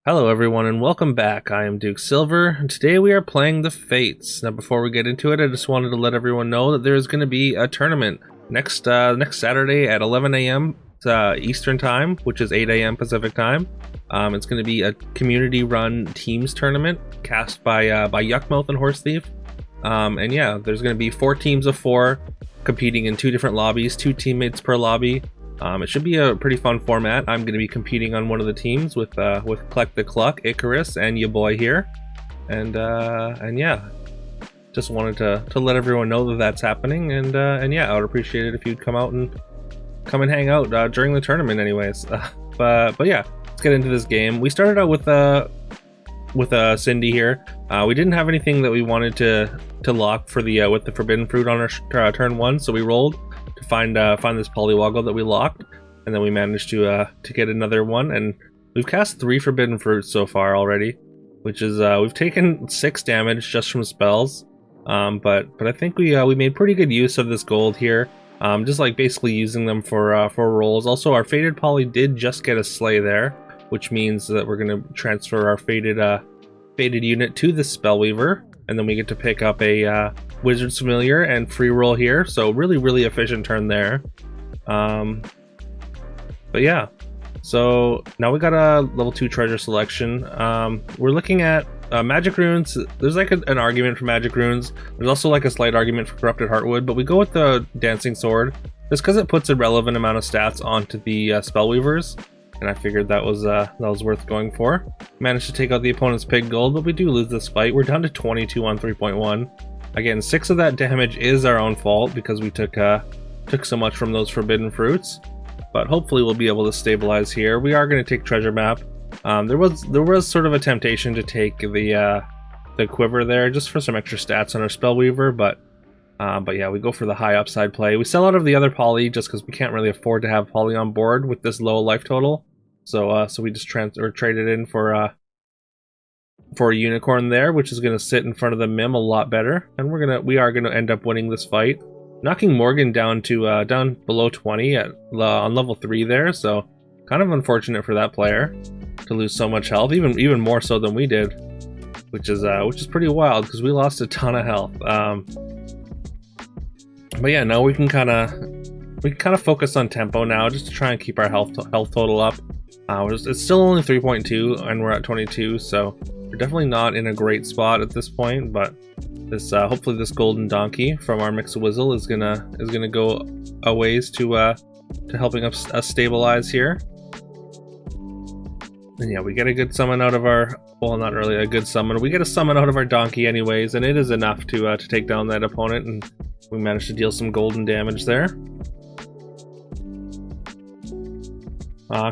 Hello everyone and welcome back. I am Duke Silver and today we are playing the Fates. Now before we get into it, I just wanted to let everyone know that there is going to be a tournament next Saturday at 11 a.m. Eastern time, which is 8 a.m. Pacific time. It's going to be a community-run teams tournament cast by Yuckmouth and Horse Thief. And yeah, there's going to be 4 teams of 4 competing in 2 different lobbies, 2 teammates per lobby. It should be a pretty fun format. I'm going to be competing on one of the teams with Kleck the Cluck, Icarus, and your boy here, and yeah, just wanted to let everyone know that that's happening, and yeah, I would appreciate it if you'd come and hang out during the tournament, anyways. But yeah, let's get into this game. We started out with Cindy here. We didn't have anything that we wanted to lock for the with the forbidden fruit on our turn 1, so we rolled to find this polywoggle that we locked, and then we managed to get another one, and we've cast 3 forbidden fruits so far already, which is we've taken 6 damage just from spells, but I think we made pretty good use of this gold here, just like basically using them for rolls. Also, our faded poly did just get a slay there, which means that we're going to transfer our faded unit to the spellweaver, and then we get to pick up a Wizard's Familiar and free roll here, so really efficient turn there. But yeah, so now we got a level 2 treasure selection. We're looking at magic runes. There's like an argument for magic runes. There's also like a slight argument for corrupted heartwood, but we go with the dancing sword just because it puts a relevant amount of stats onto the spellweavers, and I figured that was worth going for. Managed to take out the opponent's pig gold, but we do lose this fight. We're down to 22 on 3.1. Again, 6 of that damage is our own fault because we took so much from those forbidden fruits. But hopefully we'll be able to stabilize here. We are going to take treasure map. There was sort of a temptation to take the quiver there just for some extra stats on our spellweaver, but yeah, we go for the high upside play. We sell out of the other poly just because we can't really afford to have poly on board with this low life total. So we just traded in for a unicorn there, which is going to sit in front of the Mim a lot better, and we are gonna end up winning this fight, knocking Morgan down to down below 20 on level 3 there. So kind of unfortunate for that player to lose so much health, even more so than we did, which is pretty wild because we lost a ton of health. But yeah, now we can kind of focus on tempo now, just to try and keep our health total up. It's still only 3.2 and we're at 22, so we're definitely not in a great spot at this point. But this hopefully this golden donkey from our Mix-a-Wizzle is gonna go a ways to helping us stabilize here. And yeah, we get a good summon out of our, well, not really a good summon. We get a summon out of our donkey anyways, and it is enough to take down that opponent, and we managed to deal some golden damage there.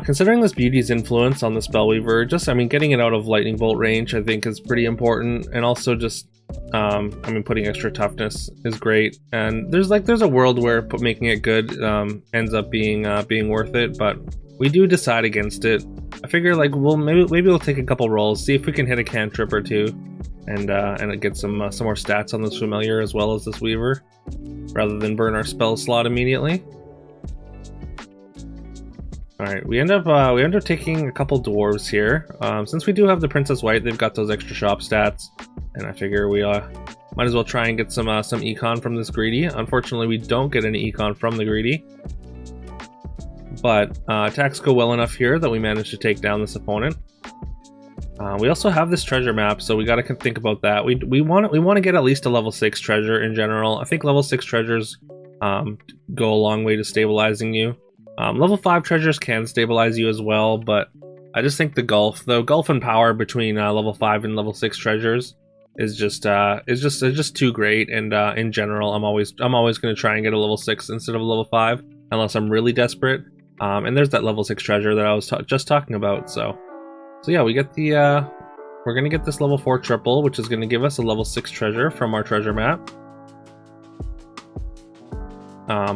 Considering this beauty's influence on the spellweaver, getting it out of lightning bolt range I think is pretty important, and also just putting extra toughness is great. And there's a world where making it good ends up being worth it, but we do decide against it. I figure maybe we'll take a couple rolls, see if we can hit a cantrip or 2, and get some more stats on this familiar as well as this weaver, rather than burn our spell slot immediately. Alright, we end up taking a couple dwarves here. Since we do have the Princess White, they've got those extra shop stats, and I figure we might as well try and get some econ from this greedy. Unfortunately, we don't get any econ from the greedy, but attacks go well enough here that we manage to take down this opponent. We also have this treasure map, so we got to think about that. We want to get at least a level 6 treasure in general. I think level 6 treasures go a long way to stabilizing you. Level 5 treasures can stabilize you as well, but I just think the gulf in power between level 5 and level 6 treasures is just too great. And in general, I'm always going to try and get a level 6 instead of a level 5 unless I'm really desperate. And there's that level 6 treasure that I was just talking about. So yeah, we get we're gonna get this level 4 triple, which is gonna give us a level 6 treasure from our treasure map.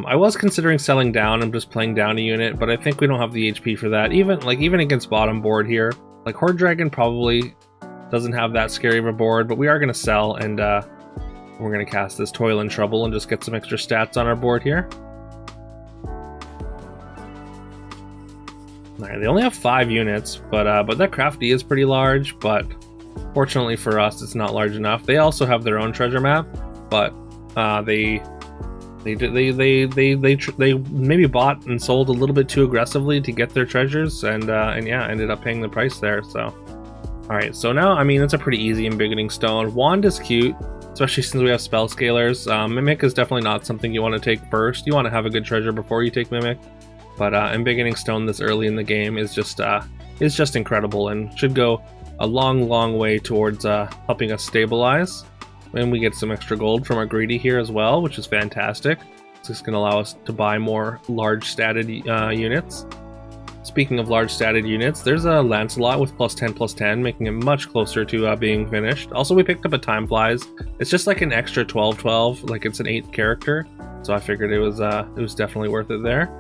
I was considering selling down and just playing down a unit, but I think we don't have the HP for that. Even against bottom board here, like Horde Dragon probably doesn't have that scary of a board, but we are gonna sell, and we're gonna cast this Toil and Trouble and just get some extra stats on our board here. Alright, they only have 5 units, but that crafty is pretty large, but fortunately for us, it's not large enough. They also have their own treasure map, but they maybe bought and sold a little bit too aggressively to get their treasures, and yeah, ended up paying the price there. So, all right, so now I mean it's a pretty easy Embiggening Stone. Wand is cute, especially since we have spell scalers. Mimic is definitely not something you want to take first. You want to have a good treasure before you take Mimic. But Embiggening Stone this early in the game is just incredible and should go a long way towards helping us stabilize. And we get some extra gold from our greedy here as well, which is fantastic. It's just going to allow us to buy more large statted units. Speaking of large statted units, there's a Lancelot with +10/+10, making it much closer to being finished. Also, we picked up a Time Flies. It's just like an extra 12/12, like it's an 8th character. So I figured it was definitely worth it there.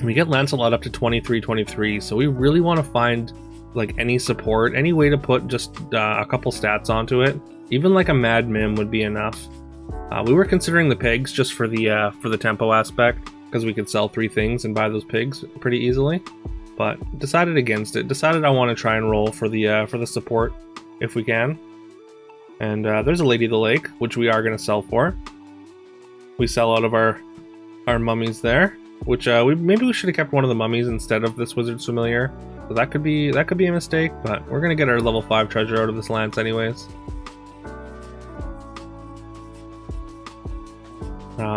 We get Lancelot up to 23/23, so we really want to find like any support, any way to put just a couple stats onto it. Even like a Mad Mim would be enough. We were considering the pigs just for the tempo aspect, because we could sell 3 things and buy those pigs pretty easily, but decided against it. Decided I want to try and roll for the support if we can. And there's a Lady of the Lake, which we are going to sell for. We sell out of our mummies there, which maybe we should have kept one of the mummies instead of this Wizard's Familiar. So that could be a mistake, but we're gonna get our level 5 treasure out of this lance anyways.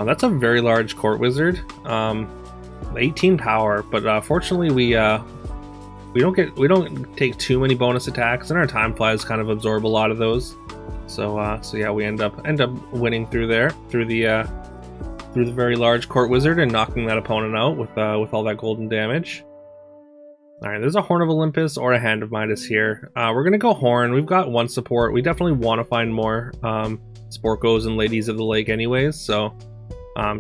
That's a very large court wizard, 18 power, but fortunately we don't take too many bonus attacks, and our time flies kind of absorb a lot of those. So yeah, we end up winning through the very large court wizard and knocking that opponent out with all that golden damage. All right, there's a Horn of Olympus or a Hand of Midas here. We're gonna go Horn. We've got 1 support. We definitely want to find more Sporkos and Ladies of the Lake anyways. So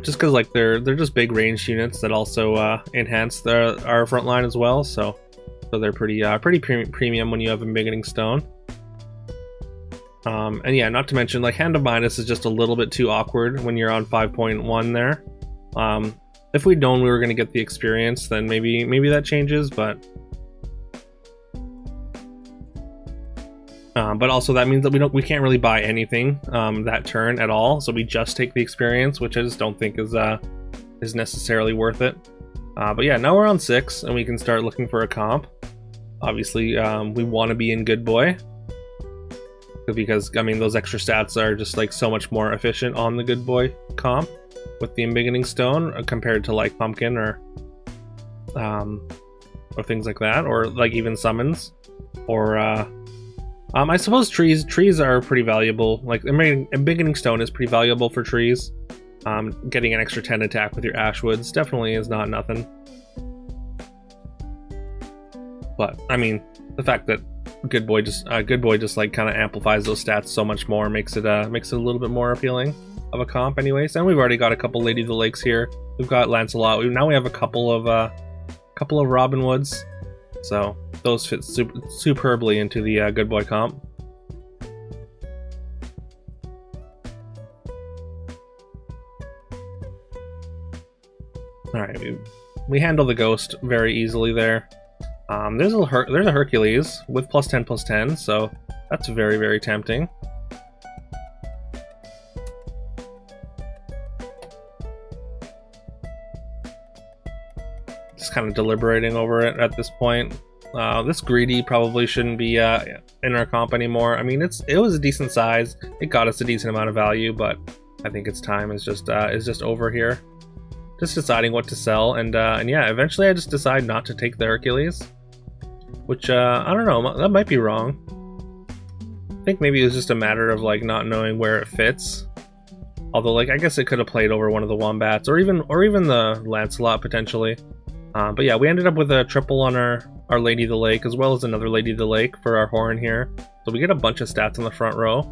just because like they're just big ranged units that also enhance our front line as well. So they're pretty premium when you have Embiggening Stone. And yeah, not to mention like Hand of Midas is just a little bit too awkward when you're on 5.1 there. If we'd known we were going to get the experience, then maybe that changes, but also that means that we can't really buy anything that turn at all, so we just take the experience, which I just don't think is necessarily worth it. But yeah, now we're on 6 and we can start looking for a comp. Obviously, we want to be in Good Boy, because I mean those extra stats are just like so much more efficient on the Good Boy comp with the Embiggening Stone compared to like Pumpkin or things like that, or like even Summons, or I suppose trees are pretty valuable. Like Embiggening Stone is pretty valuable for trees. Getting an extra 10 attack with your Ashwoods definitely is not nothing. But I mean, the fact that Good Boy just like kind of amplifies those stats so much more makes it a little bit more appealing of a comp anyways. And we've already got a couple Lady of the Lakes here. We've got Lancelot. Now we have a couple of Robin Hoods, so those fit superbly into the Good Boy comp. All right, we handle the ghost very easily there. There's a Hercules with +10/+10, so that's very tempting. Just kind of deliberating over it at this point. This greedy probably shouldn't be in our comp anymore. I mean, it was a decent size. It got us a decent amount of value, but I think its time is just over here. Just deciding what to sell, and yeah, eventually I just decide not to take the Hercules, which I don't know, that might be wrong. I think maybe it was just a matter of like not knowing where it fits. Although like I guess it could have played over one of the Wombats or even the Lancelot potentially. But yeah, we ended up with a triple on our Lady of the Lake, as well as another Lady of the Lake for our Horn here. So we get a bunch of stats on the front row,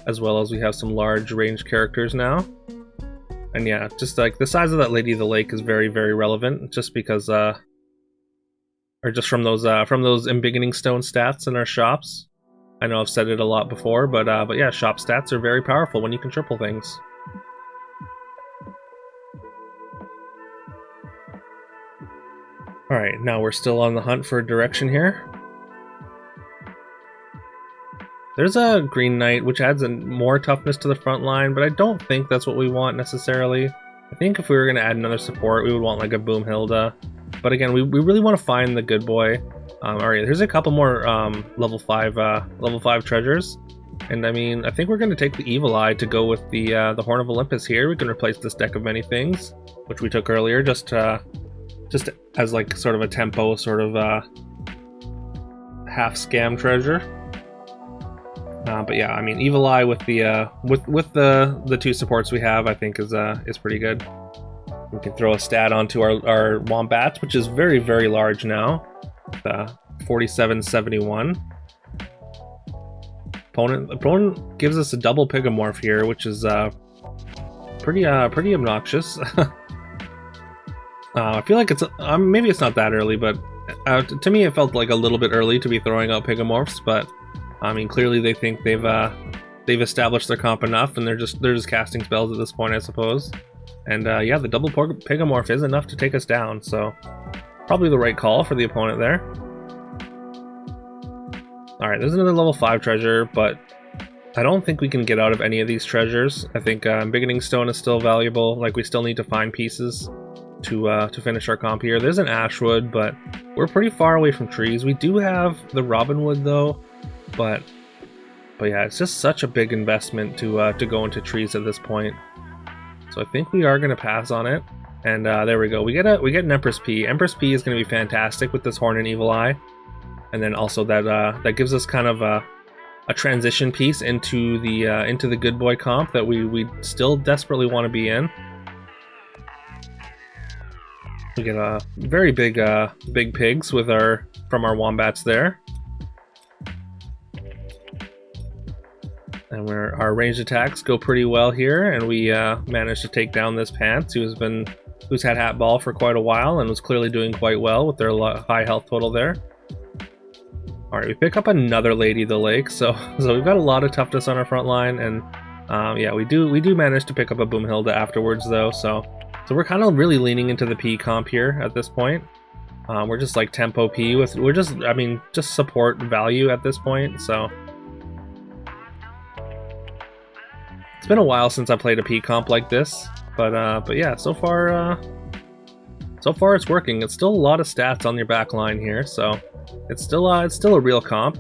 as well as we have some large ranged characters now. And yeah, just like the size of that Lady of the Lake is very relevant, just because or just from those Embiggening Stone stats in our shops. I know I've said it a lot before, but yeah, shop stats are very powerful when you can triple things. Alright, now we're still on the hunt for direction here. There's a Green Knight, which adds more toughness to the front line, but I don't think that's what we want necessarily. I think if we were going to add another support, we would want like a Boomhilda. But again, we really want to find the good boy. Alright, there's a couple more level 5 treasures. And I mean, I think we're going to take the Evil Eye to go with the Horn of Olympus here. We can replace this deck of many things, which we took earlier, just as like sort of a tempo, sort of half scam treasure. But yeah, I mean, Evil Eye with the with the two supports we have, I think is pretty good. We can throw a stat onto our Wombats, which is very, very large now. 4771. Opponent gives us a double Pigamorph here, which is pretty obnoxious. I feel like it's maybe it's not that early, but to me it felt like a little bit early to be throwing out Pigamorphs. But I mean, clearly they think they've established their comp enough, and they're just casting spells at this point, I suppose. And yeah, the double Pigamorph is enough to take us down, so probably the right call for the opponent there. Alright, there's another level 5 treasure, but I don't think we can get out of any of these treasures. I think Embiggening Stone is still valuable. Like, we still need to find pieces to finish our comp here. There's an Ashwood, but we're pretty far away from trees. We do have the Robinwood though, but yeah, it's just such a big investment to go into trees at this point. So I think we are going to pass on it. And there we go. We get an Empress P. Empress P is going to be fantastic with this Horn and Evil Eye. And then also that gives us kind of a transition piece into the good boy comp that we still desperately want to be in. We get a very big pigs with from our Wombats there. And our ranged attacks go pretty well here, and we managed to take down this Pants, who's had Hat Ball for quite a while and was clearly doing quite well with their high health total there. Alright, we pick up another Lady of the Lake, so we've got a lot of toughness on our front line, and yeah, we do manage to pick up a Boomhilda afterwards though, so we're kind of really leaning into the P comp here at this point. We're just like tempo P we're just support value at this point, so it's been a while since I played a P comp like this, but yeah, so far it's working. It's still a lot of stats on your back line here, so it's still a real comp.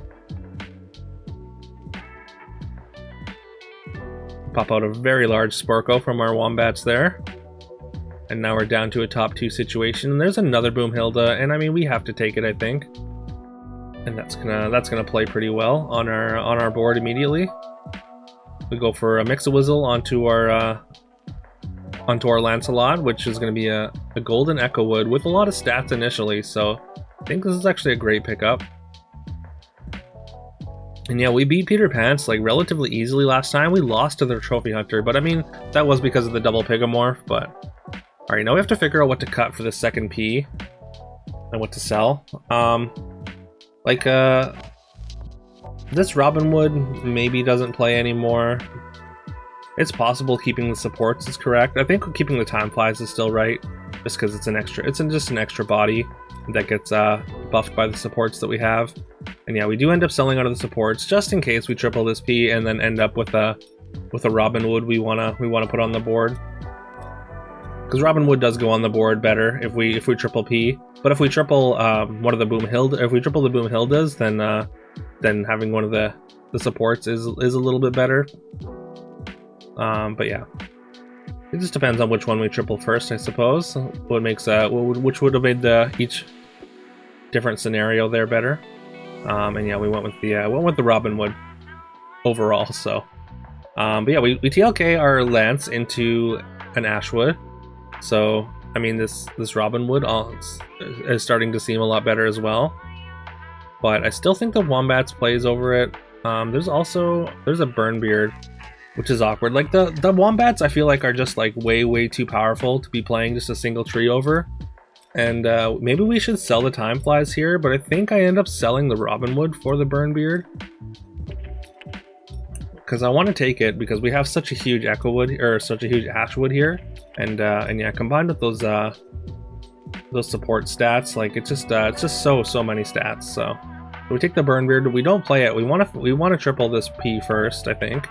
Pop out a very large Sporko from our Wombats there. And now we're down to a top 2 situation. And there's another Boomhilda, and I mean, we have to take it, I think. And that's gonna play pretty well on our board immediately. We go for a Mix-a-Wizzle onto our Lancelot, which is going to be a golden Echo Wood with a lot of stats initially, so I think this is actually a great pickup. And yeah, we beat Peter Pants like relatively easily last time. We lost to their Trophy Hunter, but I mean, that was because of the double Pigamorph. But alright, now we have to figure out what to cut for the second P and what to sell. This Robinwood maybe doesn't play anymore. It's possible keeping the supports is correct. I think keeping the Time Flies is still right, just because it's just an extra body that gets buffed by the supports that we have. And yeah, we do end up selling out of the supports just in case we triple this P and then end up with a Robinwood we wanna put on the board. Because Robinwood does go on the board better if we triple P. But if we triple one of the if we triple the Boomhildas, then having one of the supports is a little bit better. But yeah, it just depends on which one we triple first, I suppose. What makes which would have made each different scenario there better. And yeah, we went with the Robinwood overall. So, but yeah, we TLK our Lance into an Ashwood. So I mean, this Robinwood is starting to seem a lot better as well. But I still think the Wombats plays over it. There's a Burnbeard, which is awkward. Like the Wombats, I feel like are just like way too powerful to be playing just a single tree over. And maybe we should sell the Time Flies here, but I think I end up selling the Robinwood for the Burnbeard. Because I want to take it because we have such a huge Echowood or such a huge Ashwood here, and yeah, combined with those those support stats. Like it's just so many stats. So we take the burn beard. We don't play it. We want to triple this P first, I think.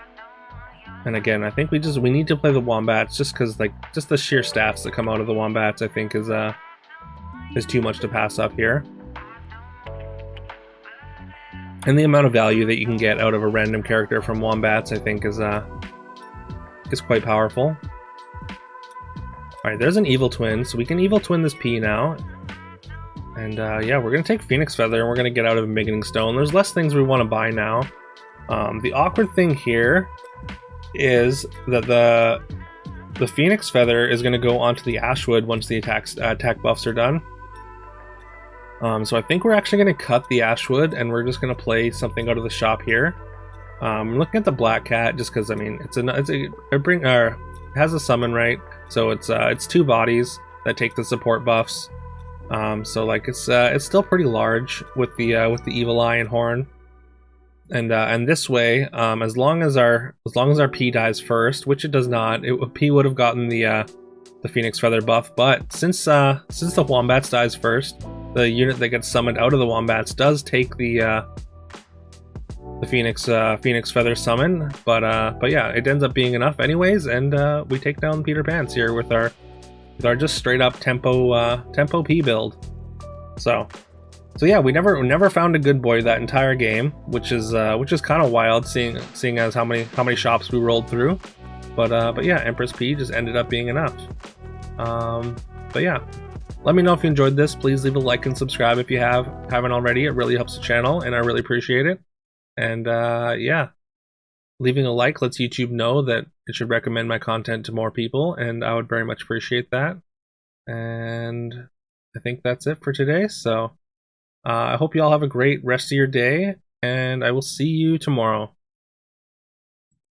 And again, I think we need to play the wombats just because like just the sheer stats that come out of the wombats, I think is too much to pass up here. And the amount of value that you can get out of a random character from wombats, I think, is quite powerful. Alright, there's an evil twin, so we can evil twin this P now. And yeah, we're going to take Phoenix Feather and we're going to get out of Embiggening Stone. There's less things we want to buy now. The awkward thing here is that the Phoenix Feather is going to go onto the Ashwood once the attack buffs are done. So I think we're actually going to cut the Ashwood and we're just going to play something out of the shop here. I'm looking at the Black Cat just because, I mean, it has a summon right, so it's 2 bodies that take the support buffs. So like it's still pretty large with the Evil Eye and Horn. And this way, as long as our P dies first, which it does not, P would have gotten the Phoenix Feather buff. But since the Wombats dies first, the unit that gets summoned out of the Wombats does take the Phoenix Feather summon. But yeah, it ends up being enough anyways, and we take down Peter Pants here with our just straight up tempo P build. So yeah, we never found a good boy that entire game, which is kind of wild, seeing as how many shops we rolled through. But yeah, Empress P just ended up being enough. But yeah, let me know if you enjoyed this. Please leave a like and subscribe if you haven't already. It really helps the channel, and I really appreciate it. And yeah, leaving a like lets YouTube know that it should recommend my content to more people, and I would very much appreciate that. And I think that's it for today. So I hope you all have a great rest of your day, and I will see you tomorrow.